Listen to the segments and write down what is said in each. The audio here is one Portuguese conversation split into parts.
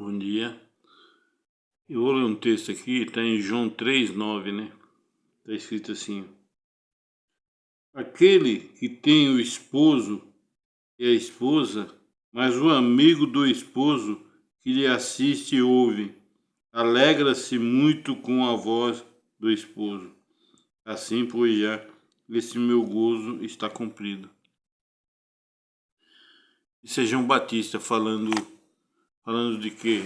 Bom dia. Eu vou ler um texto aqui, está em João 3:9, né? Está escrito assim: Aquele que tem o esposo e a esposa, mas o amigo do esposo que lhe assiste e ouve, alegra-se muito com a voz do esposo. Assim, pois já, esse meu gozo está cumprido. Isso é João Batista falando de quê?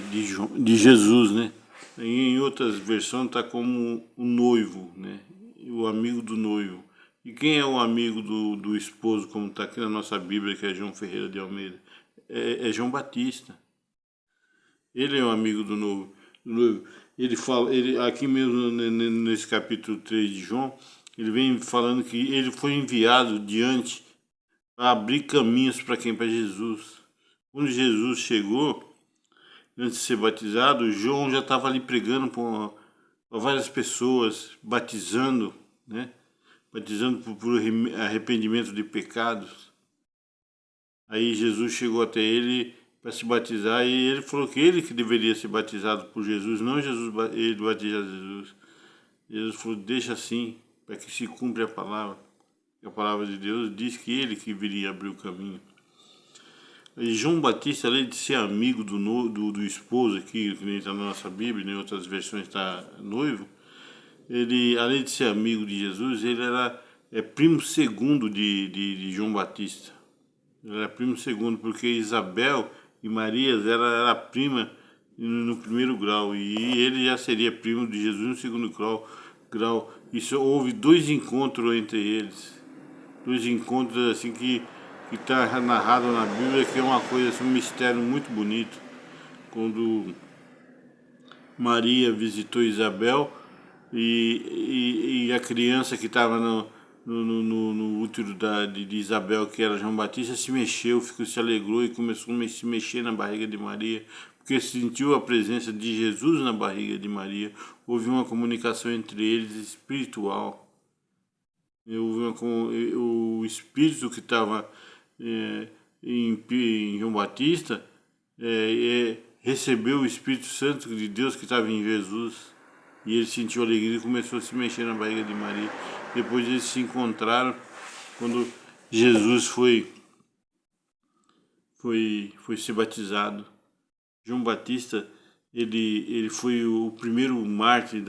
De Jesus, né? Em outras versões está como o noivo, né? O amigo do noivo. E quem é o amigo do esposo, como está aqui na nossa Bíblia, que é João Ferreira de Almeida? É João Batista. Ele é o amigo do noivo. Ele fala, aqui mesmo nesse capítulo 3 de João, ele vem falando que ele foi enviado diante para abrir caminhos para quem? Para Jesus. Quando Jesus chegou, antes de ser batizado, João já estava ali pregando para várias pessoas, batizando, né? Batizando por arrependimento de pecados. Aí Jesus chegou até ele para se batizar e ele falou que ele que deveria ser batizado por Jesus, não Jesus ele batizar Jesus. Jesus falou: deixa assim, para que se cumpra a palavra. A palavra de Deus diz que ele que viria abrir o caminho. E João Batista, além de ser amigo do esposo aqui, que nem está na nossa Bíblia, em outras versões está noivo, ele, além de ser amigo de Jesus, ele era primo segundo de João Batista. Ele era primo segundo, porque Isabel e Maria era prima no primeiro grau, e ele já seria primo de Jesus no segundo grau. Isso, houve dois encontros entre eles. Dois encontros assim que está narrado na Bíblia, que é uma coisa assim, um mistério muito bonito. Quando Maria visitou Isabel e a criança que estava no útero de Isabel, que era João Batista, se mexeu, se alegrou e começou a se mexer na barriga de Maria, porque sentiu a presença de Jesus na barriga de Maria. Houve uma comunicação entre eles espiritual. O espírito que estava em João Batista recebeu o Espírito Santo de Deus que estava em Jesus, e ele sentiu alegria e começou a se mexer na barriga de Maria. Depois eles se encontraram quando Jesus foi ser batizado. João Batista, ele foi o primeiro mártir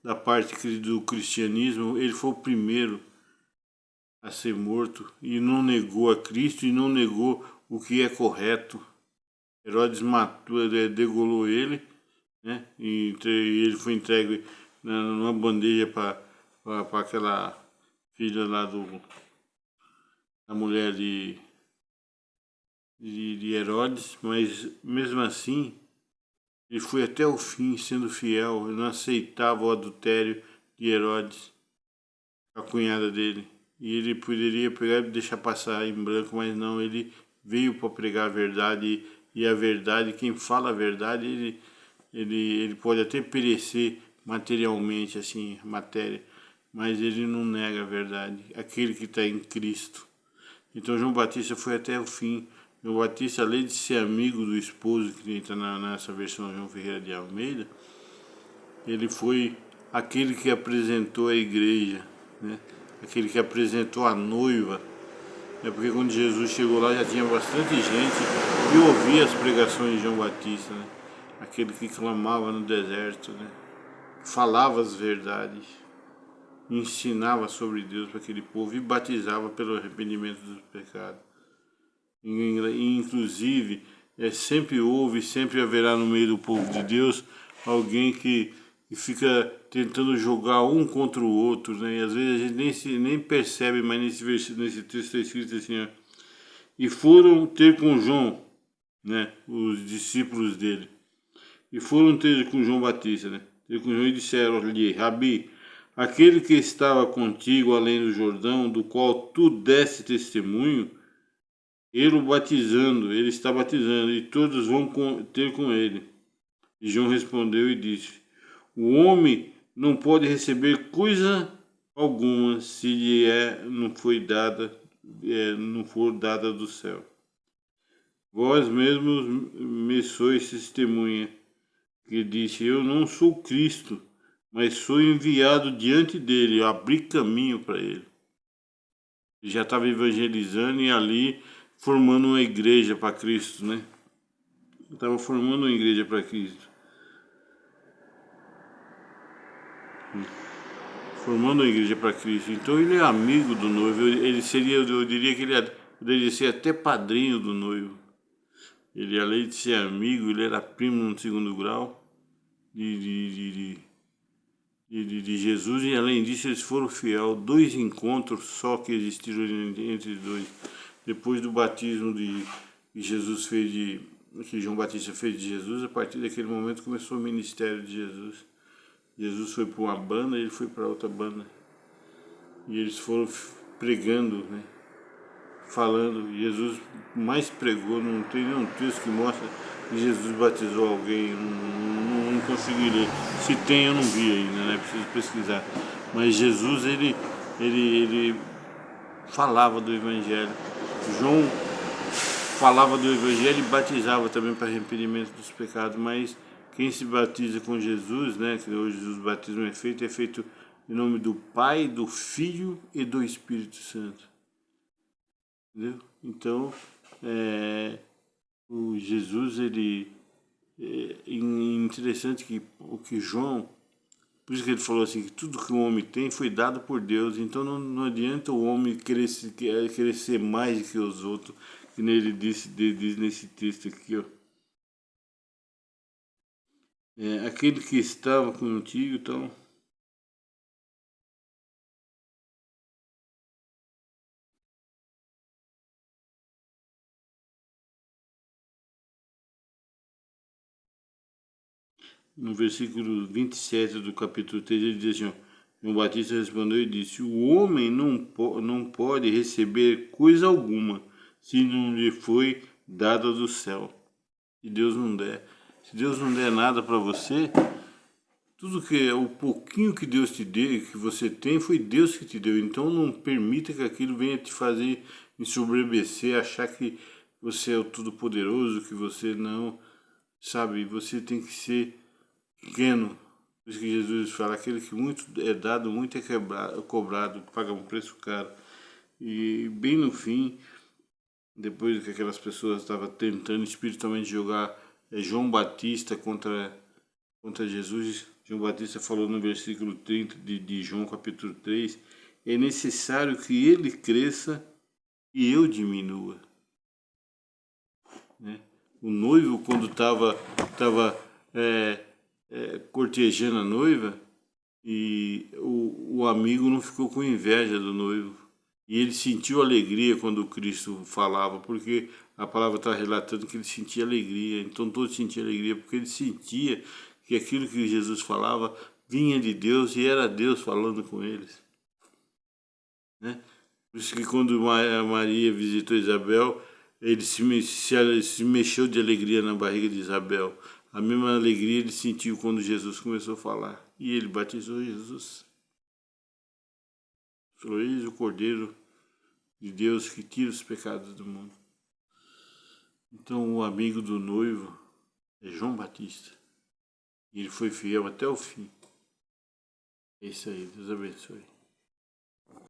da parte do cristianismo. Ele foi o primeiro a ser morto e não negou a Cristo e não negou o que é correto. Herodes matou, degolou ele, né? E ele foi entregue numa bandeja para aquela filha lá da mulher de Herodes, mas mesmo assim ele foi até o fim sendo fiel, ele não aceitava o adultério de Herodes, a cunhada dele. E ele poderia pegar e deixar passar em branco, mas não, ele veio para pregar a verdade, e a verdade, quem fala a verdade, ele pode até perecer materialmente, assim, matéria, mas ele não nega a verdade, aquele que está em Cristo. Então João Batista foi até o fim. João Batista, além de ser amigo do esposo, que está nessa versão João Ferreira de Almeida, ele foi aquele que apresentou a igreja, né? Aquele que apresentou a noiva. É porque quando Jesus chegou lá já tinha bastante gente que ouvia as pregações de João Batista, né? Aquele que clamava no deserto, né? Falava as verdades, ensinava sobre Deus para aquele povo e batizava pelo arrependimento dos pecados. E, inclusive, sempre houve, sempre haverá no meio do povo de Deus alguém que fica tentando jogar um contra o outro, né? E às vezes a gente nem percebe, mas nesse texto está escrito assim, ó, e foram ter com João, né? Os discípulos dele. E foram ter com João Batista, né? Ter com João e disseram-lhe: Rabi, aquele que estava contigo além do Jordão, do qual tu deste testemunho, ele está batizando, e todos vão ter com ele. E João respondeu e disse: o homem não pode receber coisa alguma se lhe não for dada do céu. Vós mesmos me sois testemunha, que disse, eu não sou Cristo, mas sou enviado diante dele, eu abri caminho para ele. Ele já estava evangelizando e ali formando uma igreja para Cristo, né? Estava formando uma igreja para Cristo. Formando uma igreja para Cristo. Então ele é amigo do noivo. Ele seria, eu diria que ele poderia ser até padrinho do noivo. Ele, além de ser amigo, ele era primo no segundo grau de Jesus. E além disso, eles foram fiel. 2 encontros só que existiram entre os dois. Depois do batismo que Jesus fez que João Batista fez de Jesus, a partir daquele momento começou o ministério de Jesus. Jesus foi para uma banda, ele foi para outra banda. E eles foram pregando, né? Falando. Jesus mais pregou, não tem nenhum texto que mostra que Jesus batizou alguém. Não consegui ler. Se tem, eu não vi ainda, né? Preciso pesquisar. Mas Jesus, ele falava do Evangelho. João falava do Evangelho e batizava também para arrependimento dos pecados, mas quem se batiza com Jesus, né, que hoje o batismo é feito em nome do Pai, do Filho e do Espírito Santo. Entendeu? Então, o Jesus, ele é interessante que o que João, por isso que ele falou assim, que tudo que o homem tem foi dado por Deus, então não adianta o homem querer ser mais do que os outros, que ele diz nesse texto aqui, ó. Aquele que estava contigo, então. No versículo 27 do capítulo 3, ele diz assim, ó, João Batista respondeu e disse, o homem não pode receber coisa alguma, se não lhe foi dada do céu. Se Deus não der. Se Deus não der nada para você, tudo que é o pouquinho que Deus te deu, que você tem, foi Deus que te deu. Então não permita que aquilo venha te fazer ensoberbecer, achar que você é o todo-poderoso, que você não, sabe, você tem que ser pequeno. Por isso que Jesus fala, aquele que muito é dado, muito é cobrado, paga um preço caro. E bem no fim, depois que aquelas pessoas estavam tentando espiritualmente jogar João Batista contra Jesus, João Batista falou no versículo 30 de João capítulo 3, é necessário que ele cresça e eu diminua. Né? O noivo, quando tava cortejando a noiva, e o amigo não ficou com inveja do noivo. E ele sentiu alegria quando Cristo falava, porque a palavra está relatando que ele sentia alegria. Então todos sentiam alegria, porque ele sentia que aquilo que Jesus falava vinha de Deus e era Deus falando com eles. Né? Por isso que quando Maria visitou Isabel, ele se mexeu de alegria na barriga de Isabel. A mesma alegria ele sentiu quando Jesus começou a falar. E ele batizou Jesus. Falou, eis o Cordeiro de Deus que tira os pecados do mundo. Então o amigo do noivo é João Batista. E ele foi fiel até o fim. É isso aí, Deus abençoe.